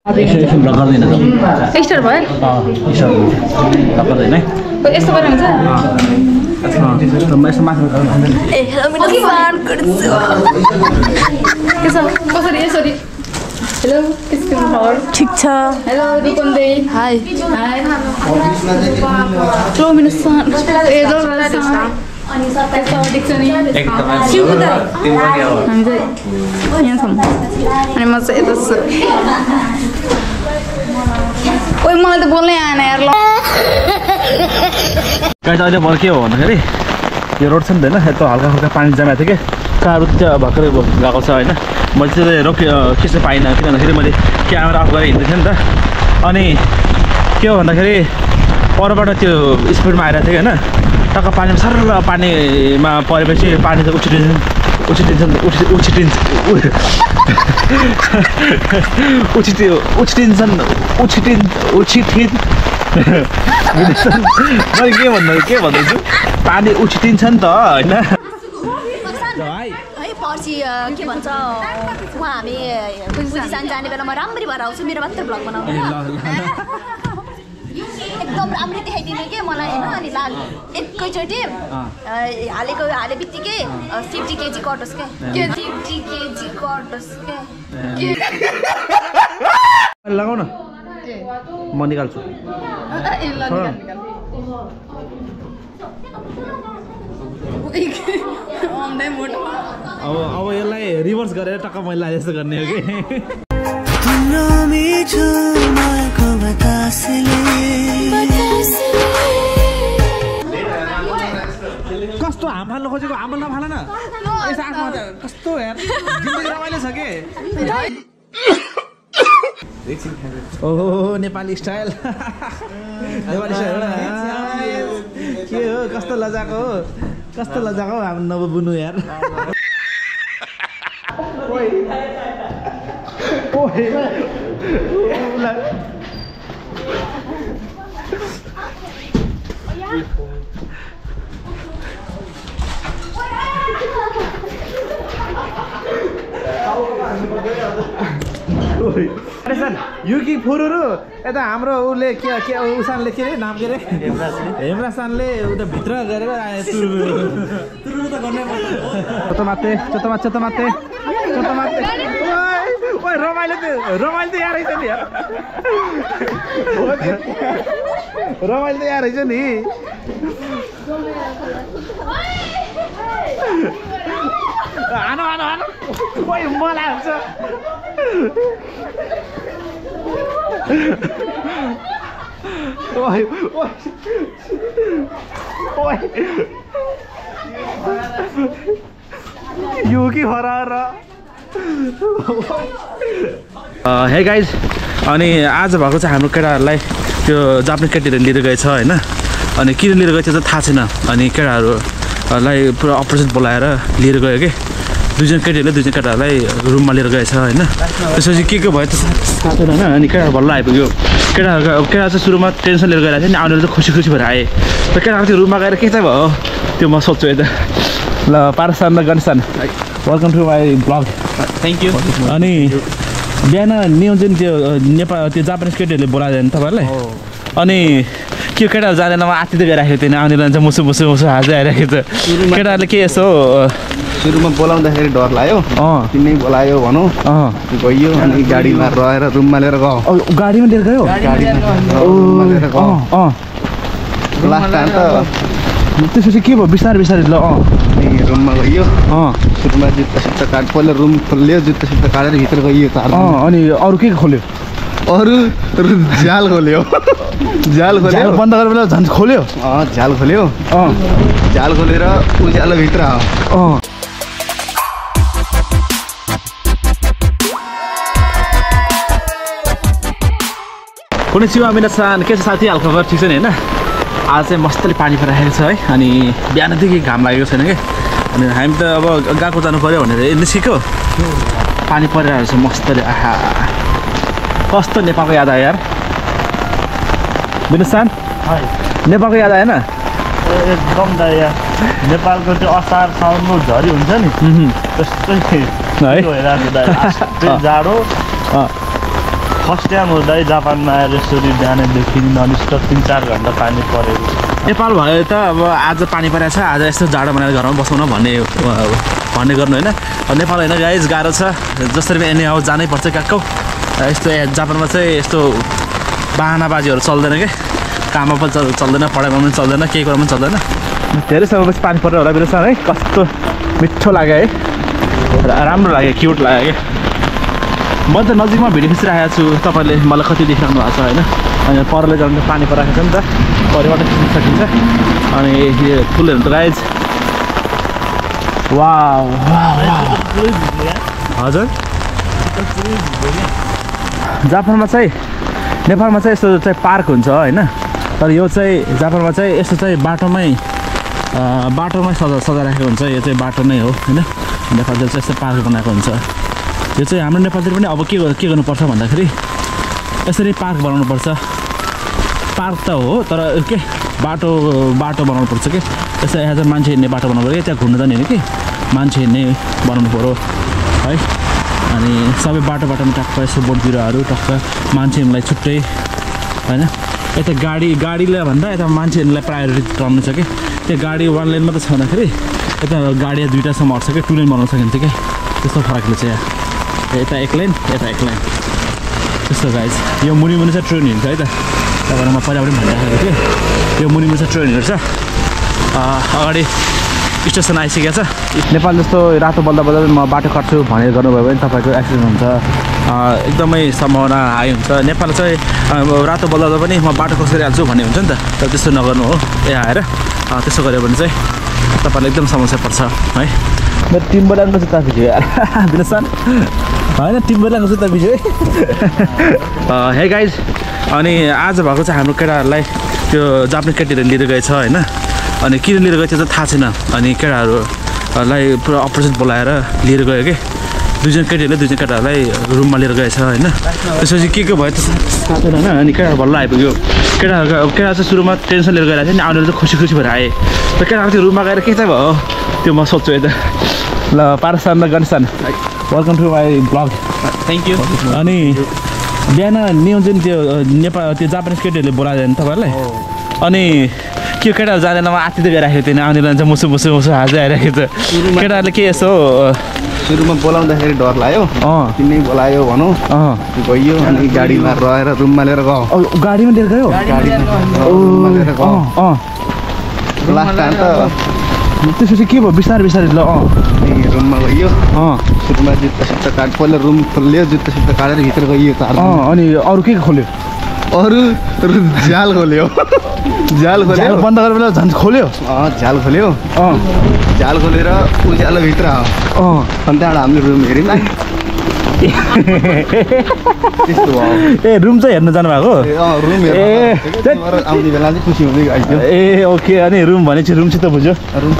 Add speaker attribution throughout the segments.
Speaker 1: एकछिन ब्लक गर्दैन
Speaker 2: स्टार भयो
Speaker 1: गर्दैन
Speaker 2: यस्तो गरेर हुन्छ
Speaker 1: यसो माथि
Speaker 2: कसरी यसरी हेलो ठिक छ हेलो रुपन्दे हाई अनि म चाहिँ यता छु ओइ मलाई त बोल्नै आएन यार ल
Speaker 1: गाइस अहिले मलाई के हो भन्दाखेरि यो रोड छ नि होइन यता हल्का हल्का पानी जमा थियो कि कारहरू चाहिँ भर्खरै गएको छ होइन मैले चाहिँ खिच्न पाइनँ किन भन्दाखेरि मैले क्यामेरा अफ गरेर हिँड्दै थिएँ नि त अनि के हो भन्दाखेरि परबाट त्यो स्पिडमा आइरहेको थियो होइन टक्क पानीमा सरल पानीमा परेपछि पानी चाहिँ मैले के भन्दैछु पानी उछिटिन्छ नि त होइन
Speaker 3: पछि के भन्छ उहाँ हामी बुझिसान जाने बेलामा राम्ररी भएर आउँछु मेरो मात्र भ्लग बनाउनु एकदम राम्रो देखाइदिने के मलाई होइन अनि लाल एकैचोटि हाले बित्तिकै 50 kg कटोस् के 50 kg कटोस् के
Speaker 1: लगाउ न म निकाल्छु अब यसलाई रिभर्स गरेर टक्क मैले जस्तो गर्ने हो कि कस्तो हाम फाल्नु खोजेको हाम नफाल न कस्तो यार जिन्दगी रमाइलो छ के ओहो नेपाली स्टाइल के हो कस्तो लजाको हाम नबुनु यार यो कि फोरोरो यता हाम्रो उसले के उसानले के अरे नाम के अरे हेमरासानले उता भित्र गरेर तुरु त गर्नै पर्छ चोतमाते ओइ रमाइलो त यहाँ रहेछ नि यार रमाइलो त यहाँ रहेछ नि हानो ओइ मलाई हुन्छ यो कि हराएर हे गाइज अनि आज भएको चाहिँ हाम्रो केटाहरूलाई त्यो जापानिज केटीहरू लिएर गएछ होइन अनि किन लिएर गएछ चाहिँ थाहा छैन अनि केटाहरूलाई पुरा अपरेसन बोलाएर लिएर गयो कि दुईजना केटाहरूलाई रुममा लिएर गएछ होइन त्यसपछि के भयो त थाहा छैन होइन अनि केटाहरू बल्ल आइपुग्यो केटाहरू चाहिँ सुरुमा टेन्सन लिएर गइरहेको थियो नि आउनेहरू चाहिँ खुसी भएर आएँ र केटाहरू त्यो रुममा गएर के चाहिँ भयो त्यो म सोध्छु यता ल पारसान र Ganeshan welcome to my blog
Speaker 4: thank you
Speaker 1: अनि बिहान न्युजन त्यो नेपाल त्यो जापानिज केटीहरूले बोलायो नि तपाईँहरूलाई अनि के केटाहरू जाँदैन म आत्तिँदै गइराखेको थिएन आउनेलाई चाहिँ मुसु हाँस्दै आइरहेको छ केटाहरूले के यसो
Speaker 4: सुरुमा बोलाउँदाखेरि डर लाग्यो किनै बोलायो भनौँ गइयो अनि गाडीमा रहेर रुममा लिएर गयो
Speaker 1: गाडीमा लिएर गयो
Speaker 4: लास्ट टाइम त
Speaker 1: त्यसपछि के भयो बिस्तारै ल
Speaker 4: रुममा गइयो सुरुमा जुत्ता काट पहिला रुम खोल्यो जुत्ता काटेर भित्र गइयो
Speaker 1: अनि अरू के खोल्यो
Speaker 4: अरू झ्याल खोल्यो
Speaker 1: बन्द गरेर बेला झन् खोल्यो
Speaker 4: झ्याल खोल्यो झ्याल खोलेर उज्यालो भित्र
Speaker 1: कुनै चिवा मिनासान के छ साथी हालखबर ठिक छ नि होइन आज चाहिँ मस्तले पानी परिरहेको छ है अनि बिहानदेखि घाम लागेको छैन कि अनि हामी त अब गएको जानु पऱ्यो भनेर निस्केको पानी परिरहेको छ मस्तले आहा कस्तो नेपालको याद आयो यार विनुसान नेपालको याद आएन
Speaker 5: एकदम दाया नेपालको त्यो असार साउनको झरी हुन्छ नि त्यस्तै है जाडो फर्स्ट टाइम हुँदै जापानमा आएर यसरी बिहानदेखि ननस्टप 3-4 घन्टा पानी परेको
Speaker 1: नेपाल भयो त अब आज पानी परेको छ आज यस्तो जाडो बनाएर घरमा बसाउन भन्ने गर्नु होइन नेपाल होइन गाइज गाह्रो छ जसरी पनि एनी हाउस जानै पर्छ काक्कौ यस्तो जापानमा चाहिँ यस्तो बाहनाबाजीहरू चल्दैन क्या काममा पनि चल्दैन पढाइमा पनि चल्दैन केही कुरामा पनि चल्दैन धेरै समयपछि पानी परेर होला मेरो है कस्तो मिठो लाग्यो है राम्रो लाग्यो क्युट लाग्यो क्या म त नजिकमा भिडियो खिचिरहेको छु तपाईँले मलाई कति देखिराख्नु भएको छ होइन अनि परले जानु त पानी परेको छ नि त परिबाट खिच्न सकिन्छ अनि यो फुलहरू त गाइज वाउ हजुर जापानमा चाहिँ नेपालमा चाहिँ यस्तो चाहिँ पार्क हुन्छ होइन तर यो चाहिँ जापानमा चाहिँ यस्तो चाहिँ बाटोमै सजाइराखेको हुन्छ यो चाहिँ बाटो नै हो होइन नेपालतिर चाहिँ यस्तो पार्क बनाएको हुन्छ यो चाहिँ हाम्रो नेपालतिर पनि अब के गर्नुपर्छ भन्दाखेरि यसरी पार्क बनाउनुपर्छ पार्क त हो तर के बाटो बनाउनुपर्छ कि यस्तो यहाँ चाहिँ मान्छे हिँड्ने बाटो बनाउनु पऱ्यो त्यहाँ घुम्नु जाने होइन कि मान्छे हिँड्ने बनाउनु पऱ्यो है अनि सबै बाटोमा टक्क यस्तो बोट बिरुवाहरू टक्क मान्छेहरूलाई छुट्टै होइन यता गाडीले भन्दा यता मान्छेहरूलाई प्रायोरिटी गर्नु छ कि त्यो गाडी 1 लेन मात्रै छ भन्दाखेरि यता गाडी 2टासम्म अट्छ कि 2 लेन बनाउन सकिन्छ कि त्यस्तो फरकले चाहिँ यता 1 लेन यता 1 लेन त्यस्तो गाइज यो मुनि चाहिँ ट्रेन हिँड्छ है त तपाईँलाई म पहिला पनि भनिराखेको थिएँ यो मुनि चाहिँ ट्रेन हिँड्छ अगाडि स्टेसन आइसकेको छ नेपाल जस्तो रातो बल्दा म बाटो काट्छु भनेर गर्नुभयो भने तपाईँको एक्सिडेन्ट हुन्छ एकदमै सम्भावना हाई हुन्छ नेपाल चाहिँ रातो बल्दा पनि म बाटो कसरी हाल्छु भन्ने हुन्छ नि त तर त्यस्तो नगर्नु हो आएर त्यसो गऱ्यो भने चाहिँ तपाईँलाई एकदम समस्या पर्छ है मेरो टिम्बरल्यान्डको जुत्ता भिज्यो यार बिलसन होइन टिम्बरल्यान्डको जुत्ता भिज्यो है गाइज अनि आज भएको चाहिँ हाम्रो केटाहरूलाई त्यो जापानिज केटीहरू लिएर गएछ होइन अनि किन लिएर गयो त्यो चाहिँ थाहा छैन अनि केटाहरूलाई पुरा अपरेसन बोलाएर लिएर गयो कि 2 जना केटीहरूले 2 जना केटाहरूलाई रुममा लिएर गएछ होइन त्यसपछि के भयो त थाहा छैन होइन अनि केटाहरू बल्ल आइपुग्यो केटा चाहिँ सुरुमा टेन्सन लिएर गइरहेको थियो नि आउनेर चाहिँ खुसी भएर आएँ र केटाहरू त्यो रुममा गएर के चाहिँ भयो त्यो म सोध्छु यता ल पारसान र Ganeshan welcome to my blog
Speaker 4: thank you
Speaker 1: अनि बिहान न्युज त्यो नेपाल त्यो जापानिज केटीहरूले बोलाएर नि तपाईँहरूलाई अनि के केटाहरू जाँदैन म आत्ति त गइराखेको थिएन आउने जान्छ मुसु हाजै आइराखेको छ केटाहरूले के यसो
Speaker 4: सुरुमा बोलाउँदाखेरि डर लाग्यो किन्नै बोलायो भनौँ गइयो अनि गाडीमा रहेर रुममा लिएर गयो
Speaker 1: गाडीमा लिएर गयो
Speaker 4: लास्ट टाइम त
Speaker 1: त्यसपछि के भयो बिस्तारै ल
Speaker 4: रुममा गइयो सुरुमा जुत्ता सुत्ता काट पहिला रुम खोल्यो जुत्ता सुत्ता काटेर भित्र गइयो
Speaker 1: अनि अरू के खोल्यो
Speaker 4: अरू झ्याल खोल्यो
Speaker 1: बन्द गरेर बेला झन् खोल्यो
Speaker 4: झ्याल खोल्यो झ्याल खोलेर उज्यालोभित्र अनि त्यहाँबाट हामीले रुम हेऱ्यौँ त्यस्तो भयो
Speaker 1: ए रुम चाहिँ हेर्न जानुभएको
Speaker 4: रुम आउने बेला चाहिँ खुसी हुँदै गइयो
Speaker 1: ए ओके अनि रुम भनेपछि रुम चाहिँ त बुझ्यो
Speaker 4: रुम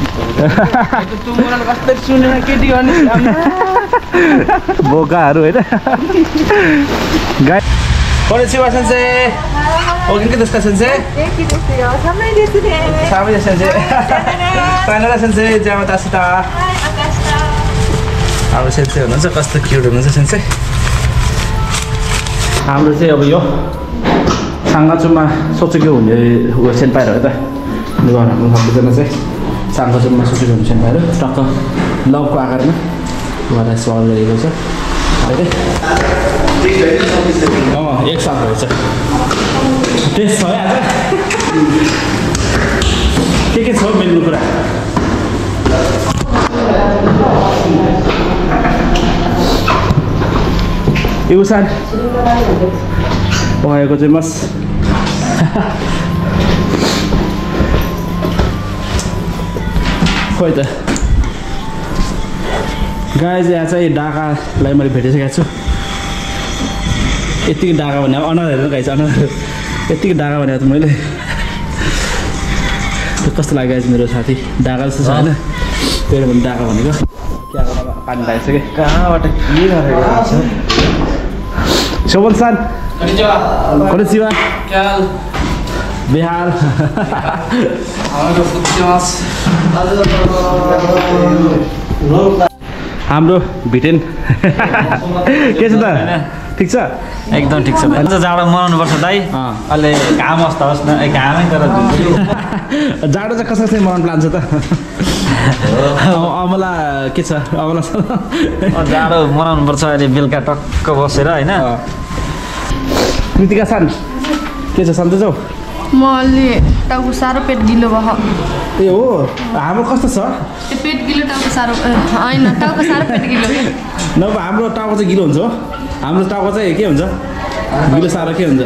Speaker 1: बोकाहरू होइन गाई Konnichiwa sensei. Ogenki desu ka sensei?
Speaker 6: Genki desu yo. Samai desu ne.
Speaker 1: Samai desu sensei. Sayonara sensei. Jamata ashita. अब सेन्सै हुनुहुन्छ कस्तो क्युट हुनुहुन्छ सेन्सै हाम्रो चाहिँ अब यो साङ्गाचुममा सोचेको हुने सेन्पायर हो त हाम्रो सबैजना चाहिँ साङ्गाचुममा सोचेको हुने सेन्पायर टक्क लभको आकारमा उहाँलाई स्वागत गरिएको छ एक साथ रहेछ टेस्ट छ है आज के छ मेन्यु कुरा Ibu-san. Ohayou gozaimasu. खोइ त गाइज यहाँ चाहिँ डाकालाई मैले भेटिसकेको छु यतिकै डाका भने अनुहार हेर्नु गाइज अनुहार यतिकै डाका भने त मैले कस्तो लाग्यो गाइज मेरो साथी डाका जस्तो छ होइन त्यही भने डाका भनेको क्या पानी लागेको छ कि कहाँबाट के गरेको छ Shoban-san. Konnichiwa. Konnichiwa. Kyal. Bihar. हाम्रो भिटेन के छ त ठिक छ
Speaker 7: एकदम ठिक छ भाइ जाडो मनाउनुपर्छ दाइ अहिले घाम अस्ता होस् न घामै तर
Speaker 1: जाडो चाहिँ कसरी मनाउनु प्लान छ त अमला के छ अमला
Speaker 7: जाडो मनाउनुपर्छ अहिले बेलुका टक्क बसेर होइन
Speaker 1: कृतिका सान के छ सन्चै छौ
Speaker 2: म अलि टाउको साह्रो पेट गिलो भयो
Speaker 1: ए हो हाम्रो कस्तो छ
Speaker 2: त्यो पेट गिलो टाउको साह्रो होइन टाउको साह्रो पेट गिलो
Speaker 1: नभए हाम्रो टाउको चाहिँ गिलो हुन्छ हो हाम्रो टाउको चाहिँ के हुन्छ गिलो साह्रो के हुन्छ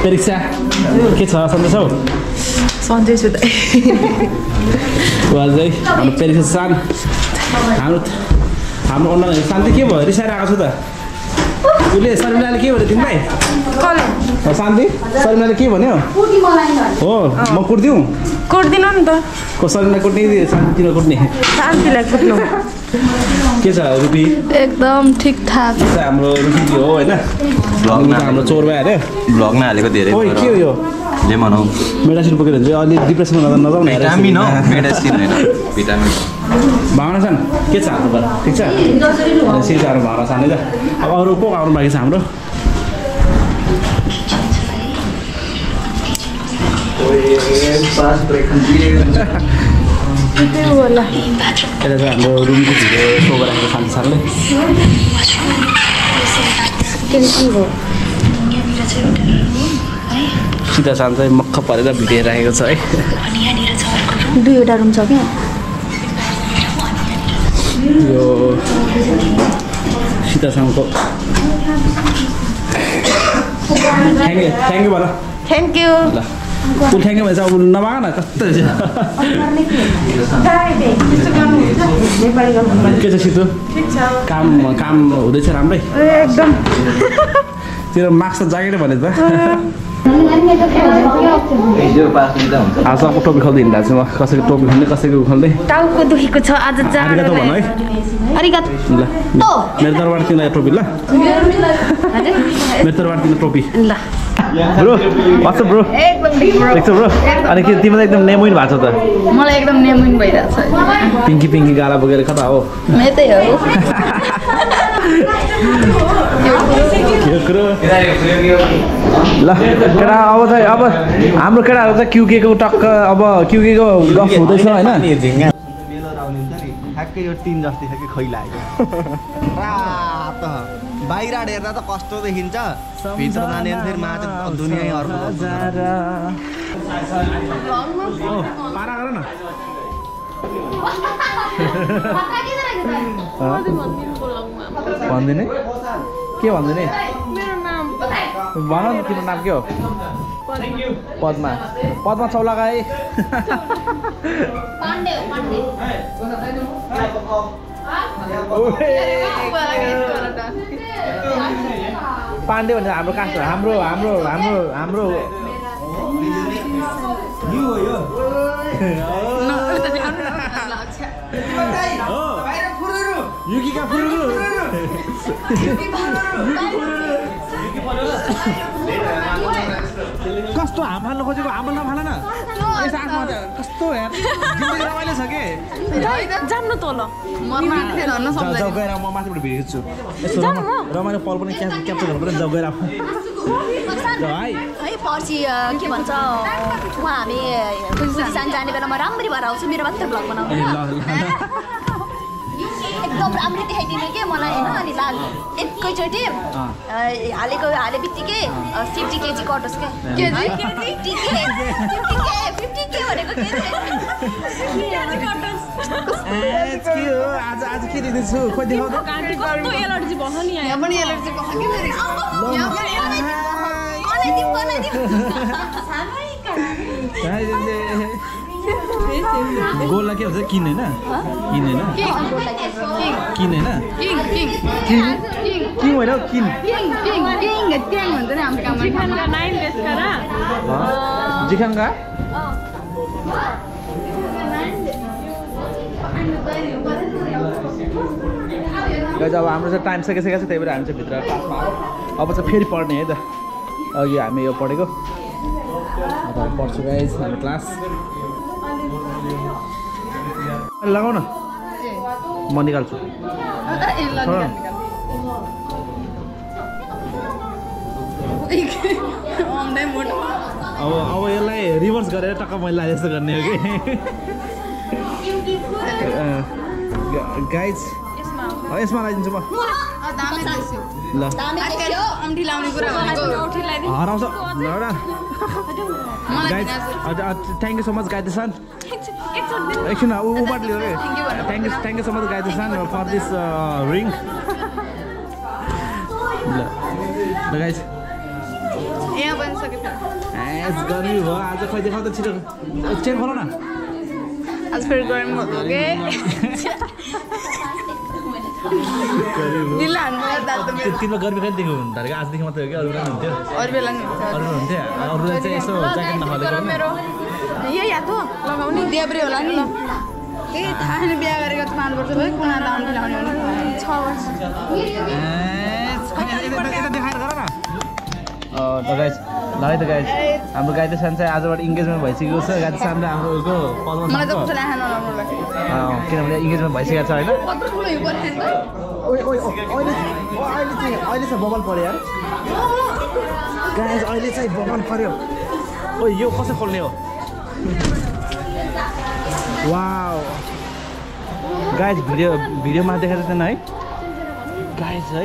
Speaker 1: परीक्षा के छ सन्चै छौ
Speaker 2: सन्चै छु त
Speaker 1: अझै हाम्रो परीक्षा सान हाम्रो अनलाइन शान्ति के भयो रिसाएर आएको छु त उसले शर्मिलाले के भन्यो तिमीलाई शान्ति शर्मिलाले के भन्यो हो म कुट्दिउँ
Speaker 2: कुट्दिनँ नि त
Speaker 1: को शर्मिला कुट्ने शान्तिलाई कुट्ने
Speaker 2: शान्तिलाई कुट्नु
Speaker 1: के छ रुपी
Speaker 2: एकदम ठिकठाक
Speaker 1: हाम्रो रुपी हो होइन हाम्रो चोर भयो अरे
Speaker 7: भ्लगमा हालेको धेरै
Speaker 1: ओइ के हो यो
Speaker 7: लेमन हो
Speaker 1: मेडिसिन बोकेर हुन्छ अलि डिप्रेसनमा नजाउँ न
Speaker 7: भिटामिन हो मेडिसिन होइन भिटामिन
Speaker 1: भावना छन् के छ हाम्रो घर ठिक छ सिसाहरू भावना छन् है त अब अरू को आउनु बाँकी छ हाम्रो
Speaker 2: होला
Speaker 1: यसलाई चाहिँ हाम्रो रुमको भिडियो सो गराएको शान्ति सरले सीता सान चाहिँ मक्ख परेर भिडियो राखेको छ है
Speaker 3: दुईवटा रुम छ क्या
Speaker 1: यो सीता सानको थ्याङ्क यू भन
Speaker 2: थ्याङ्क यू
Speaker 1: ल फुल थ्याङ्क यू भन्छ अब नमाग न कस्तो के छ सितु काम हुँदैछ राम्रै
Speaker 2: एकदम
Speaker 1: तेरो मार्क्स त जागेर भने त आजको टोपी खोल्दै हिँड्दा छु म कसैको टोपी खोल्ने कसैको खोल्दै
Speaker 2: टाउको दुखेको छ आज
Speaker 1: आरिगातो भन है
Speaker 3: अरिगातो
Speaker 1: ल मेरो तर्फबाट तिमीलाई टोपी ल मेरो तर्फबाट तिमीलाई टोपी
Speaker 2: ल
Speaker 1: ब्रो वाट्स ब्रो
Speaker 2: एकदम
Speaker 1: ठिक छ ब्रो अनि के तिमीलाई एकदम नेमुइन भएको छ त
Speaker 2: मलाई एकदम नेमुइन भइरहेछ
Speaker 1: पिङ्की गाला बोकेर कता हो
Speaker 2: मे त्यही हो
Speaker 1: के कुरो ल केटा अब चाहिँ अब हाम्रो केटाहरू चाहिँ क्युकेको टक्क अब क्युकेको गफ हुँदैछ होइन
Speaker 4: ठ्याक्कै यो टिन जस्तै छ कि खैला रात बाहिर हेर्दा त कस्तो देखिन्छ भित्र जाने फेरि माझ दुनियाँ अर्को
Speaker 1: पारा गर न भन्दिने के भन्दिने भन न तिम्रो नाम के हो पद्मा पद्मा चौलागा है पाण्डे भनेर हाम्रो कास्ट हो हाम्रो हाम्रो हाम्रो हाम्रो युकीका फुरुरु कस्तो हाम फाल्नु खोजेको हाम्रो नफाल न कस्तो यार जिन्दगी रमाइलो छ के
Speaker 2: जान्नु त ल म माथि झर्न सक्दैन
Speaker 1: जब गएर म माथिबाट भिडेको छु यस्तो रमाइलो पल पनि क्याप्चर गर्नु पर्यो जब गएर
Speaker 3: है पर्सि के भन्छ उहाँ हामी बुझिसान जाने बेलामा राम्ररी भएर आउँछु मेरो मात्रै भ्लग बनाउनु एकदम राम्ररी देखाइदिनु के मलाई होइन अनि लाल एकैचोटि हाले बित्तिकै 50 केजी कटोस् क्या 50 के भनेको
Speaker 1: आज के दिँदैछु खोइ देखाउँदा
Speaker 2: एलर्जी भयो नि यहाँ पनि एलर्जी भयो
Speaker 1: गोललाई के भन्छ किन होइन किन होइन किङ होइन किन जिखाङ्गा अब हाम्रो चाहिँ टाइम सकिसकेको छ त्यही भएर हामी चाहिँ भित्र क्लासमा अब चाहिँ फेरि पढ्ने है त अघि हामी यो पढेको अब पढ्छु गाइस हाम्रो क्लास लगाउ न म निकाल्छु अब यसलाई रिभर्स गरेर टक्क मैले लाए जस्तो गर्ने हो कि गाइज यसमा लगाइदिन्छु म ल हराउँछ guys thank you so much गाइदेसन एकछिन उबाट लियो कि थ्याङ्क यू सो मच गाइदेसन फर दिस रिङ ल गाइज गर्मी भयो आज खै देखाउ त छिटो चेक गर न
Speaker 2: आज फेरि गर्मी भएको के
Speaker 1: तिम्रो गर्मी कहिले देख्यो हुनु थाल्यो आजदेखि मात्रै हो कि अरू पनि हुन्थ्यो
Speaker 2: अरू बेला नि
Speaker 1: अरू हुन्थ्यो अरूलाई चाहिँ यसो ज्याकेट नखालेको
Speaker 2: मेरो यही हात हो लगाउने देब्रे होला नि ए थाहा छैन बिहा गरेको 5 वर्ष भयो कुना दाउन लाउने भने 6 वर्ष
Speaker 1: यता देखाएर गर न ल गाइज हाम्रो गाइदेसान चाहिँ आजबाट इङ्गेजमेन्ट भइसकेको छ गाइदेसान र हाम्रो
Speaker 2: मलाई त कसैले आएन राम्रो लाग्यो
Speaker 1: किनभने इङ्गेजमेन्ट भइसकेको छ होइन अहिले चाहिँ बबल पऱ्यो यार गाइज अहिले चाहिँ बबल पऱ्यो ओ यो कसो खोल्ने हो वाउ गाइज भिडियोमा देखाएको थिएन है गाइज है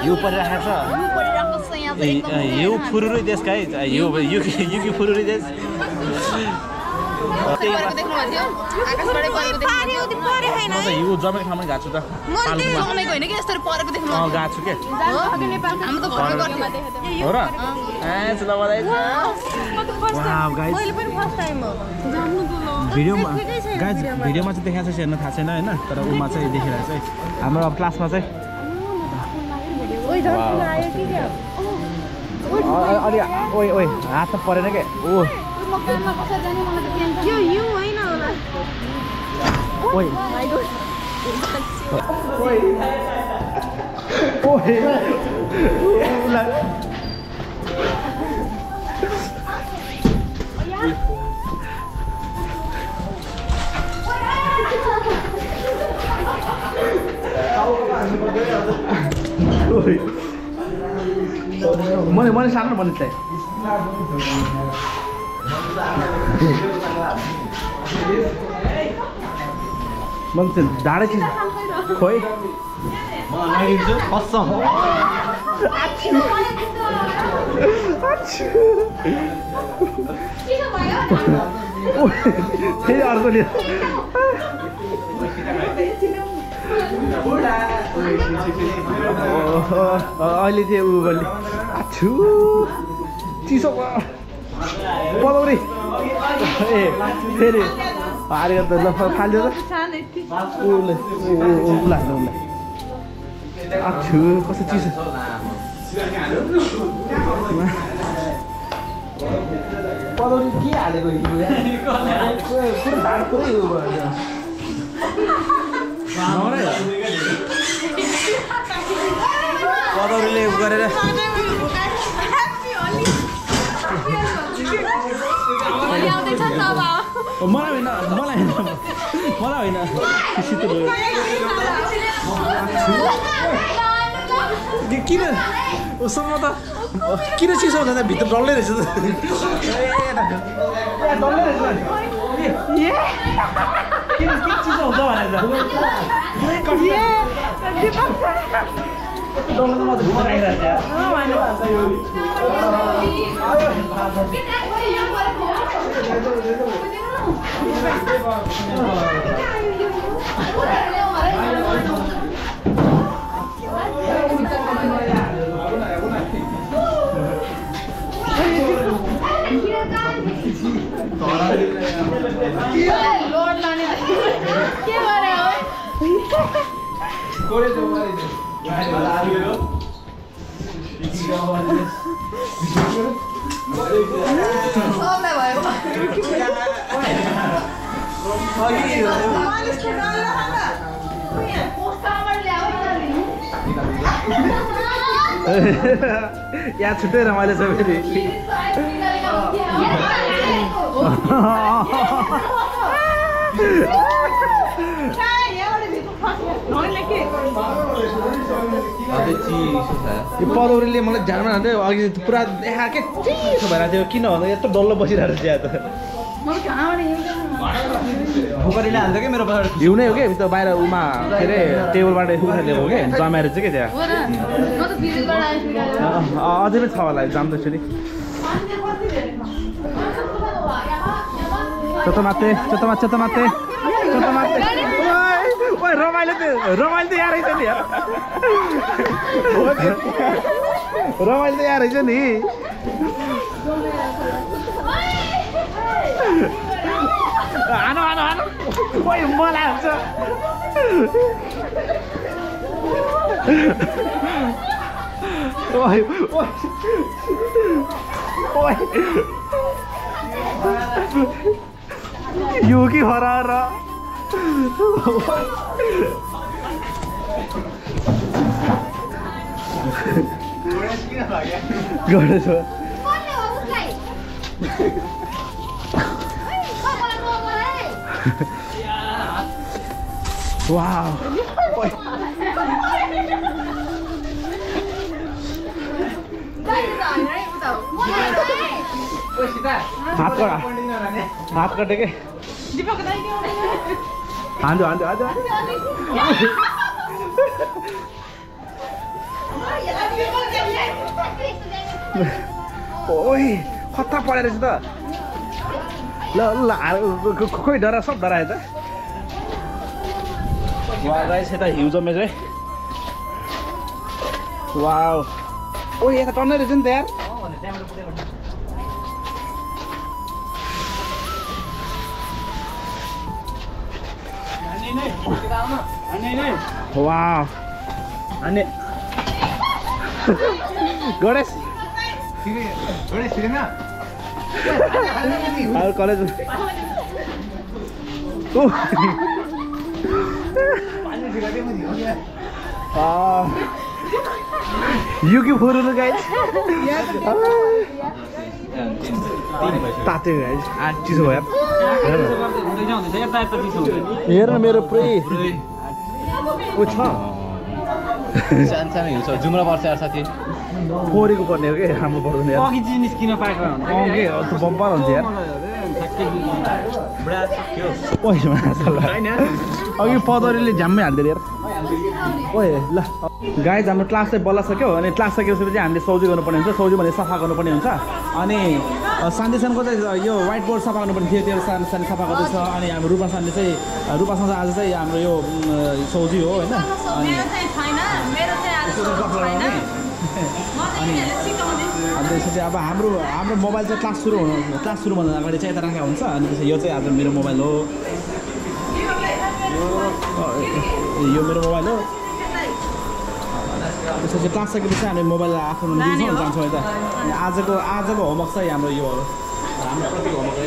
Speaker 1: यो परिरहेको छ यो फुरुरै देश गाइज यो फुरुरै देश यो जमेको ठाउँमा गएको छु त गएको छु के हो र भिडियोमा चाहिँ देखाएको छ हेर्न थाहा छैन होइन तर उमा चाहिँ देखिरहेको चाहिँ हाम्रो अब क्लासमा चाहिँ अलि ओइ हातमा परेन के ओ मैले सानो बनिन्छ मान्छे ढाडे चिज खोइ कसम फेरि अर्को लियो अहिले चाहिँ ऊ गर्ने छु चिसो पलाउने ए फेरि हारेको त ल फाल्यो त उसलाई छु कस्तो चिसो पलाउने के हालेको पुरो ढाड पुरै उ भयो पदौरीले उ गरेर मलाई होइन किन उसम्म त किन चिसो हुँदैन भित्र डल्लै रहेछ डल्लै रहेछ किन चिसो हुन्छ भनेर यहाँ छुट्टै रमाइलो छ फेरि यो पदौरीले मलाई ध्यानमा हाल्दै अघि पुरा देखा के चिसो भएर थियो किन भन्दा यत्रो डल्लो बसिरहेको छ चिया त
Speaker 4: भुकरीले हाल्छ कि मेरो पछाडि
Speaker 1: हिउँ नै हो कि त बाहिर उमा के अरे टेबलबाट उठाएर ल्याएको कि जमाएर चाहिँ के त्यहाँ अझै पनि छ होला जान्दैछु नि चोतोमाते ओइ रमाइलो त यहाँ रहेछ नि यार रमाइलो त यहाँ रहेछ नि हानो ओइ मलाई हुन्छ ओइ यो कि हराएर गणेश वाउ हात कटे के हान्जो ओइ खत्ता परेर रहेछ त ल खोइ डरा सब डरायो त वाह गाइस यता हिउँ जमेछ है वाउ ओ यता टन्नै रहेछ नि त यार वाउ अनि गणेश कलेज यो कि फुरुनु गाइस ताते गाइस चिसो भयो हेर न मेरो पुरै उ छ
Speaker 4: सानो हिउँछ जुम्रा पर्छ यार साथी
Speaker 1: फोरेको पर्ने हो कि राम्रो पर्दैन यार
Speaker 7: अघि चाहिँ निस्किन पाएको
Speaker 1: के त्यो बम्पर हुन्छ यार अघि पदरीले झ्याम्मै हाल्दैन यार ओए ल गाइज हाम्रो क्लास चाहिँ बल्ल सक्यो अनि क्लास सकेपछि चाहिँ हामीले सौजी गर्नुपर्ने हुन्छ सौजी भने सफा गर्नुपर्ने हुन्छ अनि सान्देशनको चाहिँ यो व्हाइट बोर्ड सफा गर्नुपर्ने थियो त्यो सानो सफा गर्दैछ अनि हाम्रो रूपासानले चाहिँ रूपासँग आज चाहिँ हाम्रो यो सौजी हो होइन अनि त्यसपछि अब हाम्रो मोबाइल चाहिँ क्लास सुरु हुनुभन्दा अगाडि चाहिँ यता राखेको हुन्छ अनि त्यसपछि यो चाहिँ आज मेरो मोबाइल हो यो मेरो मोबाइल हो त्यसपछि क्लास सकेपछि हामी मोबाइल आफ्नो दिन्छौँ जान्छौँ यता आजको होमवर्क चाहिँ हाम्रो यो हो हाम्रो प्रत्येक होमवर्क